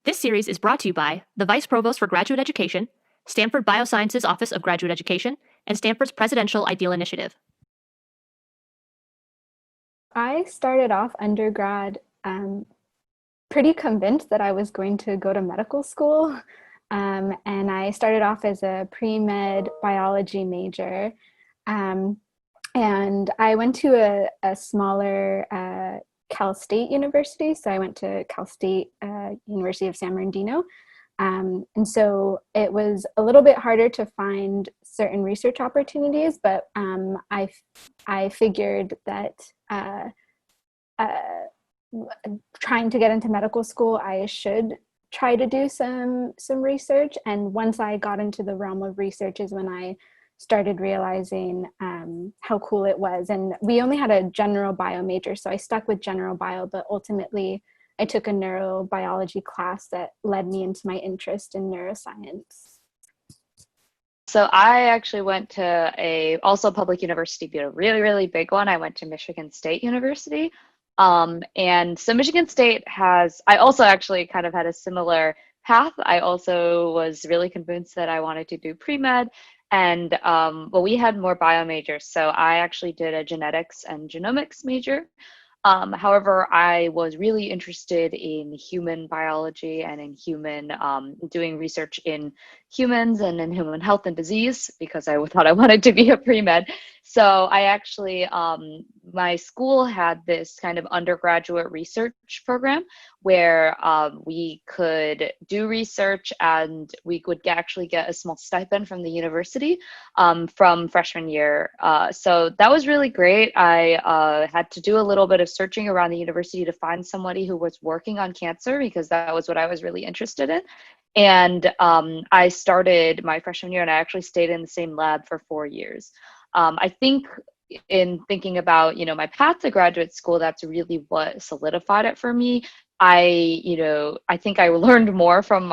This series is brought to you by the Vice Provost for Graduate Education, Stanford Biosciences Office of Graduate Education, and Stanford's Presidential Ideal Initiative. I started off undergrad pretty convinced that I was going to go to medical school. And I started off as a pre-med biology major. Um, and I went to a smaller Cal State University. So I went to Cal State University of San Bernardino. And so it was a little bit harder to find certain research opportunities, but I figured that trying to get into medical school, I should try to do some research. And once I got into the realm of research is when I started realizing how cool it was. And we only had a general bio major, so I stuck with general bio, but ultimately I took a neurobiology class that led me into my interest in neuroscience. So I actually went to also public university, but a really, really big one. I went to Michigan State University. And so Michigan State I also actually kind of had a similar path. I also was really convinced that I wanted to do pre-med, and but we had more bio majors. So I actually did a genetics and genomics major. However, I was really interested in human biology and in doing research in humans and in human health and disease because I thought I wanted to be a pre-med. So I actually, my school had this kind of undergraduate research program where we could do research and we would actually get a small stipend from the university from freshman year. So that was really great. I had to do a little bit of searching around the university to find somebody who was working on cancer because that was what I was really interested in. And I started my freshman year and I actually stayed in the same lab for 4 years. I think in thinking about, my path to graduate school, that's really what solidified it for me. I think I learned more from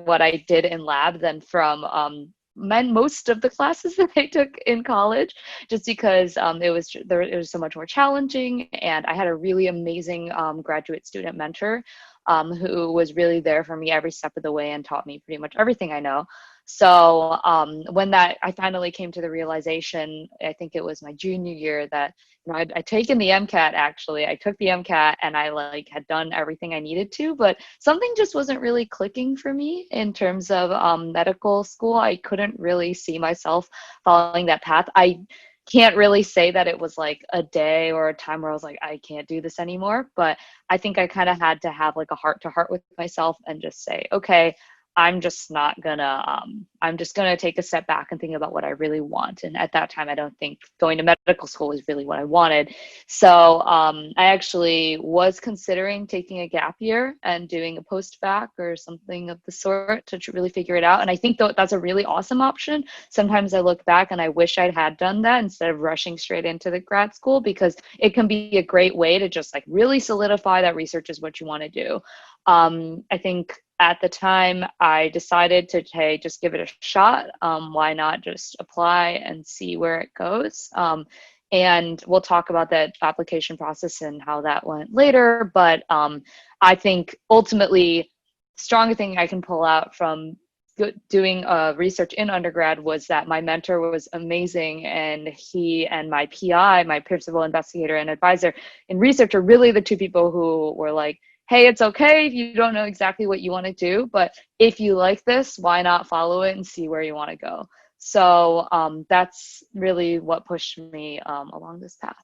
what I did in lab than from most of the classes that I took in college, just because it was so much more challenging. And I had a really amazing graduate student mentor who was really there for me every step of the way and taught me pretty much everything I know. So when I finally came to the realization, I think it was my junior year that I'd taken the MCAT. Actually, I took the MCAT and I had done everything I needed to, but something just wasn't really clicking for me in terms of medical school. I couldn't really see myself following that path. I can't really say that it was like a day or a time where I was like, I can't do this anymore. But I think I kind of had to have like a heart to heart with myself and just say, okay, I'm just gonna take a step back and think about what I really want. And at that time, I don't think going to medical school was really what I wanted. So I actually was considering taking a gap year and doing a post-bac or something of the sort to really figure it out. And I think that's a really awesome option. Sometimes I look back and I wish I had done that instead of rushing straight into the grad school, because it can be a great way to just like really solidify that research is what you want to do. I think at the time I decided to, hey, just give it a shot. Why not just apply and see where it goes? And we'll talk about that application process and how that went later. But I think ultimately, strong thing I can pull out from doing research in undergrad was that my mentor was amazing, and he and my PI, my principal investigator and advisor in research, are really the two people who were like, hey, it's okay if you don't know exactly what you want to do, but if you like this, why not follow it and see where you want to go? So that's really what pushed me along this path.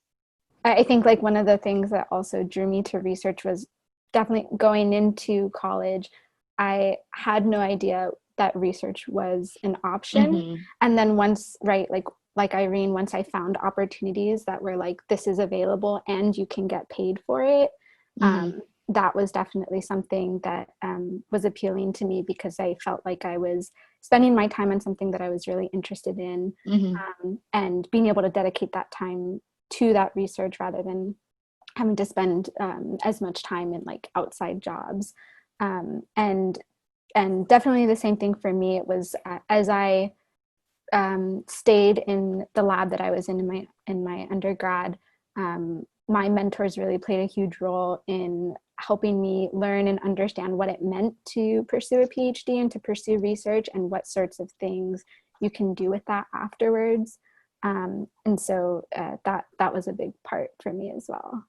I think like one of the things that also drew me to research was definitely going into college. I had no idea that research was an option. Mm-hmm. And then once, right, like Irene, once I found opportunities that were like, this is available and you can get paid for it, that was definitely something that was appealing to me, because I felt like I was spending my time on something that I was really interested in, and being able to dedicate that time to that research rather than having to spend as much time in like outside jobs. And definitely the same thing for me. It was as I stayed in the lab that I was in my undergrad, my mentors really played a huge role in helping me learn and understand what it meant to pursue a PhD and to pursue research and what sorts of things you can do with that afterwards. And so that was a big part for me as well.